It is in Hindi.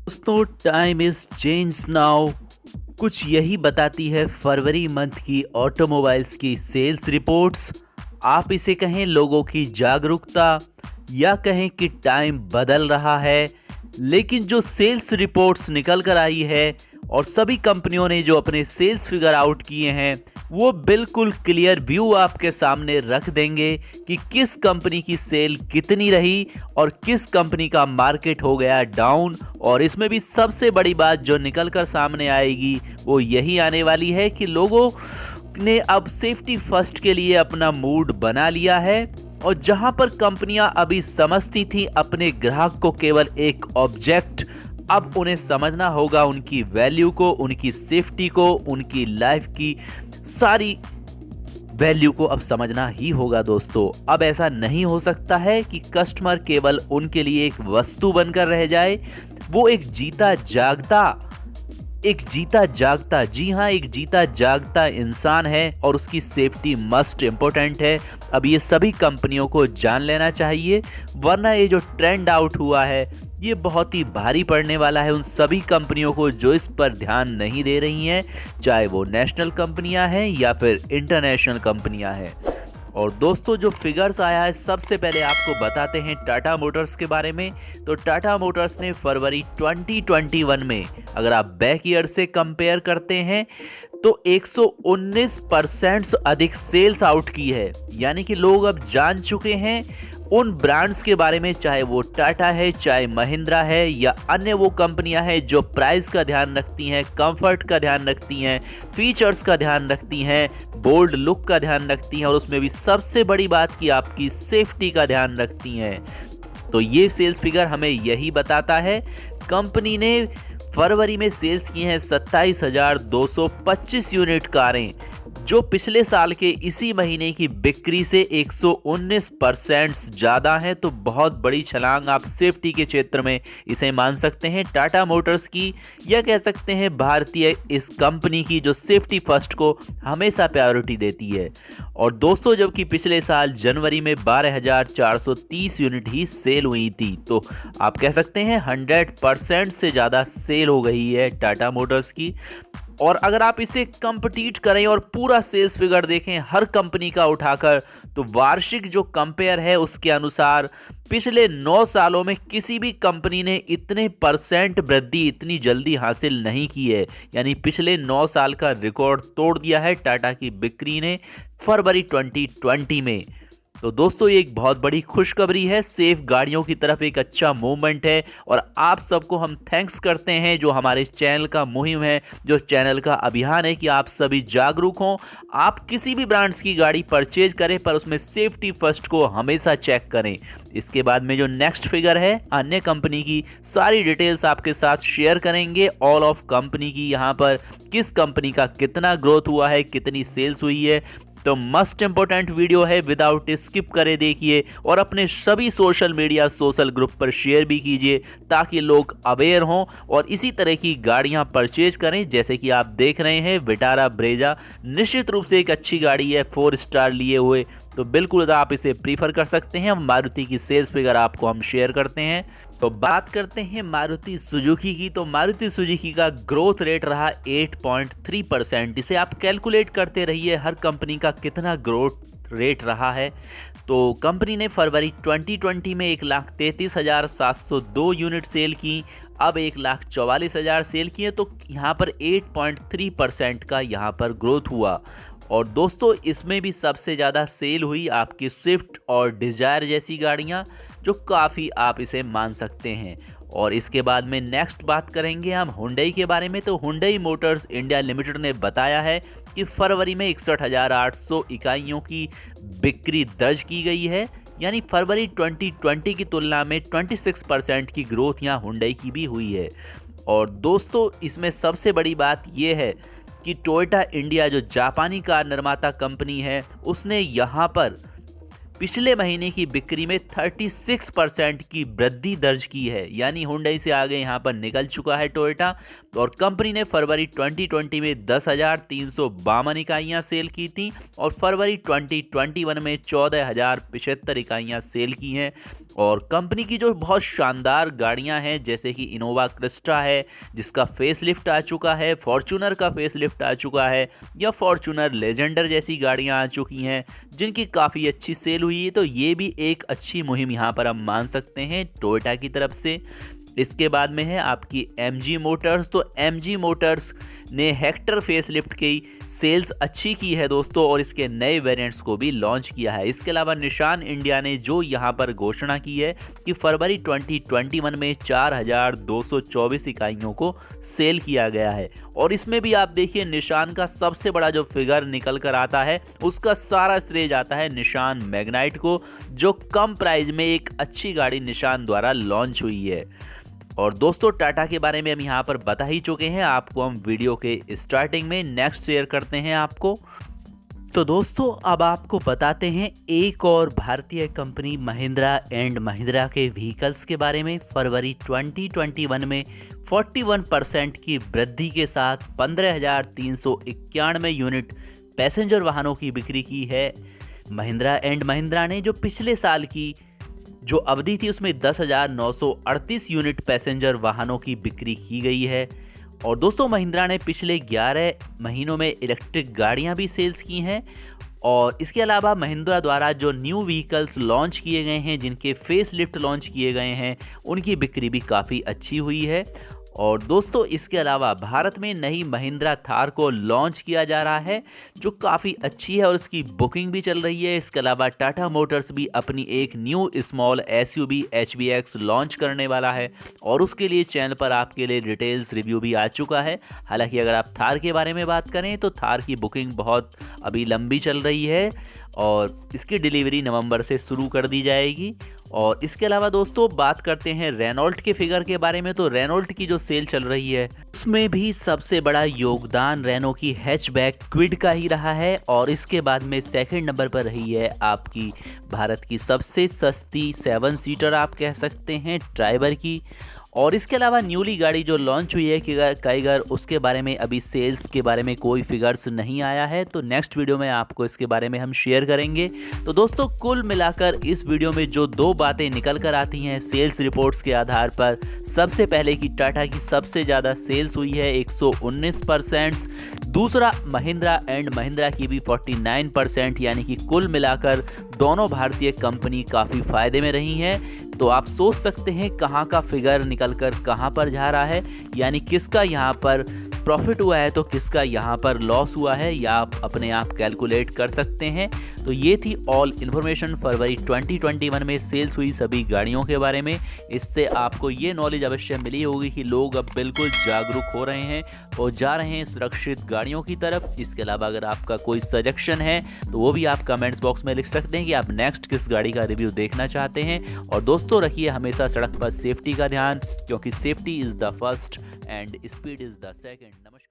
दोस्तों टाइम इज चेंज नाउ। कुछ यही बताती है फरवरी मंथ की ऑटोमोबाइल्स की सेल्स रिपोर्ट्स। आप इसे कहें लोगों की जागरूकता या कहें कि टाइम बदल रहा है, लेकिन जो सेल्स रिपोर्ट्स निकल कर आई है और सभी कंपनियों ने जो अपने सेल्स फिगर आउट किए हैं वो बिल्कुल क्लियर व्यू आपके सामने रख देंगे कि किस कंपनी की सेल कितनी रही और किस कंपनी का मार्केट हो गया डाउन। और इसमें भी सबसे बड़ी बात जो निकल कर सामने आएगी वो यही आने वाली है कि लोगों ने अब सेफ्टी फर्स्ट के लिए अपना मूड बना लिया है। और जहां पर कंपनियां अभी समझती थी अपने ग्राहक को केवल एक ऑब्जेक्ट, अब उन्हें समझना होगा उनकी वैल्यू को, उनकी सेफ्टी को, उनकी लाइफ की सारी वैल्यू को अब समझना ही होगा। दोस्तों अब ऐसा नहीं हो सकता है कि कस्टमर केवल उनके लिए एक वस्तु बनकर रह जाए। वो एक जीता जागता जी हाँ, एक जीता जागता इंसान है और उसकी सेफ्टी मस्ट इम्पोर्टेंट है। अब ये सभी कंपनियों को जान लेना चाहिए, वरना ये जो ट्रेंड आउट हुआ है ये बहुत ही भारी पड़ने वाला है उन सभी कंपनियों को जो इस पर ध्यान नहीं दे रही हैं, चाहे वो नेशनल कंपनियां हैं या फिर इंटरनेशनल कंपनियां हैं। और दोस्तों जो फिगर्स आया है सबसे पहले आपको बताते हैं टाटा मोटर्स के बारे में। तो टाटा मोटर्स ने फरवरी 2021 में अगर आप बैक ईयर से कंपेयर करते हैं तो 119% अधिक सेल्स आउट की है। यानी कि लोग अब जान चुके हैं उन ब्रांड्स के बारे में, चाहे वो टाटा है, चाहे महिंद्रा है या अन्य वो कंपनियां हैं जो प्राइस का ध्यान रखती हैं, कंफर्ट का ध्यान रखती हैं, फीचर्स का ध्यान रखती हैं, बोल्ड लुक का ध्यान रखती हैं और उसमें भी सबसे बड़ी बात कि आपकी सेफ्टी का ध्यान रखती हैं। तो ये सेल्स फिगर हमें यही बताता है। कंपनी ने फरवरी में सेल्स की हैं 27,225 यूनिट कारें, जो पिछले साल के इसी महीने की बिक्री से 119% ज़्यादा है। तो बहुत बड़ी छलांग आप सेफ्टी के क्षेत्र में इसे मान सकते हैं टाटा मोटर्स की, या कह सकते हैं भारतीय इस कंपनी की जो सेफ्टी फर्स्ट को हमेशा प्रायोरिटी देती है। और दोस्तों जबकि पिछले साल जनवरी में 12,430 यूनिट ही सेल हुई थी, तो आप कह सकते हैं 100% से ज़्यादा सेल हो गई है टाटा मोटर्स की। और अगर आप इसे कंपीट करें और पूरा सेल्स फिगर देखें हर कंपनी का उठाकर, तो वार्षिक जो कंपेयर है उसके अनुसार पिछले 9 सालों में किसी भी कंपनी ने इतने परसेंट वृद्धि इतनी जल्दी हासिल नहीं की है। यानी पिछले 9 साल का रिकॉर्ड तोड़ दिया है टाटा की बिक्री ने फरवरी 2020 में। तो दोस्तों ये एक बहुत बड़ी खुशखबरी है, सेफ गाड़ियों की तरफ एक अच्छा मूवमेंट है। और आप सबको हम थैंक्स करते हैं जो हमारे चैनल का मुहिम है, जो चैनल का अभियान है कि आप सभी जागरूक हों। आप किसी भी ब्रांड्स की गाड़ी परचेज करें पर उसमें सेफ्टी फर्स्ट को हमेशा चेक करें। इसके बाद में जो नेक्स्ट फिगर है अन्य कंपनी की सारी डिटेल्स आपके साथ शेयर करेंगे, ऑल ऑफ कंपनी की, यहाँ पर किस कंपनी का कितना ग्रोथ हुआ है, कितनी सेल्स हुई है। तो मस्ट इंपॉर्टेंट वीडियो है, विदाउट स्किप करे देखिए और अपने सभी सोशल ग्रुप पर शेयर भी कीजिए ताकि लोग अवेयर हों और इसी तरह की गाड़ियां परचेज करें। जैसे कि आप देख रहे हैं विटारा ब्रेजा निश्चित रूप से एक अच्छी गाड़ी है, 4 स्टार लिए हुए, तो बिल्कुल आप इसे प्रीफर कर सकते हैं। मारुति की सेल्स फिगर आपको हम शेयर करते हैं। तो बात करते हैं मारुति सुजुकी की। तो मारुति सुजुकी का ग्रोथ रेट रहा 8.3%। इसे आप कैलकुलेट करते रहिए हर कंपनी का कितना ग्रोथ रेट रहा है। तो कंपनी ने फरवरी 2020 में 1,33,702 यूनिट सेल की, अब 1,44,000 सेल की है। तो यहाँ पर 8.3% का यहाँ पर ग्रोथ हुआ। और दोस्तों इसमें भी सबसे ज़्यादा सेल हुई आपकी स्विफ्ट और डिजायर जैसी गाड़ियाँ, जो काफ़ी आप इसे मान सकते हैं। और इसके बाद में नेक्स्ट बात करेंगे हम हुंडई के बारे में। तो हुंडई मोटर्स इंडिया लिमिटेड ने बताया है कि फरवरी में 61,800 इकाइयों की बिक्री दर्ज की गई है। यानी फरवरी 2020 की तुलना में 26% की ग्रोथ यहाँ हुंडई की भी हुई है। और दोस्तों इसमें सबसे बड़ी बात यह है कि टोयोटा इंडिया जो जापानी कार निर्माता कंपनी है, उसने यहाँ पर पिछले महीने की बिक्री में 36% की वृद्धि दर्ज की है, यानी हुंडई से आगे यहाँ पर निकल चुका है टोयोटा। और कंपनी ने फरवरी 2020 में 10,352 इकाइयाँ सेल की थी और फरवरी 2021 में 14,075 इकाइयाँ सेल की हैं। और कंपनी की जो बहुत शानदार गाड़ियां हैं जैसे कि इनोवा क्रिस्टा है जिसका फेसलिफ्ट आ चुका है, फॉर्च्यूनर का फेसलिफ्ट आ चुका है, या फॉर्च्यूनर लेजेंडर जैसी गाड़ियां आ चुकी हैं जिनकी काफ़ी अच्छी सेल हुई है। तो ये भी एक अच्छी मुहिम यहाँ पर हम मान सकते हैं टोयोटा की तरफ से। इसके बाद में है आपकी MG मोटर्स। तो MG मोटर्स ने हेक्टर फेसलिफ्ट की सेल्स अच्छी की है दोस्तों, और इसके नए वेरिएंट्स को भी लॉन्च किया है। इसके अलावा निशान इंडिया ने जो यहाँ पर घोषणा की है कि फरवरी 2021 में 4,224 इकाइयों को सेल किया गया है। और इसमें भी आप देखिए निशान का सबसे बड़ा जो फिगर निकल कर आता है उसका सारा श्रेय जाता है निशान मैग्नाइट को, जो कम प्राइस में एक अच्छी गाड़ी निशान द्वारा लॉन्च हुई है। और दोस्तों टाटा के बारे में हम यहाँ पर बता ही चुके हैं आपको, हम वीडियो के स्टार्टिंग में। नेक्स्ट शेयर करते हैं आपको। तो दोस्तों अब आपको बताते हैं एक और भारतीय कंपनी महिंद्रा एंड महिंद्रा के व्हीकल्स के बारे में। फरवरी 2021 में 41% की वृद्धि के साथ 15,391 यूनिट पैसेंजर वाहनों की बिक्री की है महिंद्रा एंड महिंद्रा ने। जो पिछले साल की जो अवधि थी उसमें 10,938 यूनिट पैसेंजर वाहनों की बिक्री की गई है। और दोस्तों महिंद्रा ने पिछले 11 महीनों में इलेक्ट्रिक गाड़ियां भी सेल्स की हैं। और इसके अलावा महिंद्रा द्वारा जो न्यू व्हीकल्स लॉन्च किए गए हैं, जिनके फेस लिफ्ट लॉन्च किए गए हैं, उनकी बिक्री भी काफ़ी अच्छी हुई है। और दोस्तों इसके अलावा भारत में नई महिंद्रा थार को लॉन्च किया जा रहा है जो काफ़ी अच्छी है और उसकी बुकिंग भी चल रही है। इसके अलावा टाटा मोटर्स भी अपनी एक new small SUV HBX launch करने वाला है और उसके लिए चैनल पर आपके लिए डिटेल्स रिव्यू भी आ चुका है। हालांकि अगर आप थार के बारे में बात करें तो थार की बुकिंग बहुत अभी लंबी चल रही है और इसकी डिलीवरी नवंबर से शुरू कर दी जाएगी। और इसके अलावा दोस्तों बात करते हैं रेनॉल्ट के फिगर के बारे में। तो रेनॉल्ट की जो सेल चल रही है उसमें भी सबसे बड़ा योगदान रेनो की हैचबैक क्विड का ही रहा है और इसके बाद में सेकंड नंबर पर रही है आपकी भारत की सबसे सस्ती 7 सीटर आप कह सकते हैं ट्राइबर की। और इसके अलावा न्यूली गाड़ी जो लॉन्च हुई है काइगर, उसके बारे में अभी सेल्स के बारे में कोई फिगर्स नहीं आया है, तो नेक्स्ट वीडियो में आपको इसके बारे में हम शेयर करेंगे। तो दोस्तों कुल मिलाकर इस वीडियो में जो दो बातें निकल कर आती हैं सेल्स रिपोर्ट्स के आधार पर, सबसे पहले कि टाटा की सबसे ज़्यादा सेल्स हुई है 119%, दूसरा महिंद्रा एंड महिंद्रा की भी 49%, यानी कि कुल मिलाकर दोनों भारतीय कंपनी काफ़ी फायदे में रही हैं। तो आप सोच सकते हैं कहाँ का फिगर निकलकर कहाँ पर जा रहा है, यानी किसका यहाँ पर प्रॉफिट हुआ है तो किसका यहाँ पर लॉस हुआ है, या आप अपने आप कैलकुलेट कर सकते हैं। तो ये थी ऑल इन्फॉर्मेशन फरवरी 2021 में सेल्स हुई सभी गाड़ियों के बारे में। इससे आपको ये नॉलेज अवश्य मिली होगी कि लोग अब बिल्कुल जागरूक हो रहे हैं और जा रहे हैं सुरक्षित गाड़ियों की तरफ। इसके अलावा अगर आपका कोई सजेशन है तो वो भी आप कमेंट्स बॉक्स में लिख सकते हैं कि आप नेक्स्ट किस गाड़ी का रिव्यू देखना चाहते हैं। और दोस्तों रखिए हमेशा सड़क पर सेफ्टी का ध्यान, क्योंकि safety is the first and speed is the second. नमस्कार।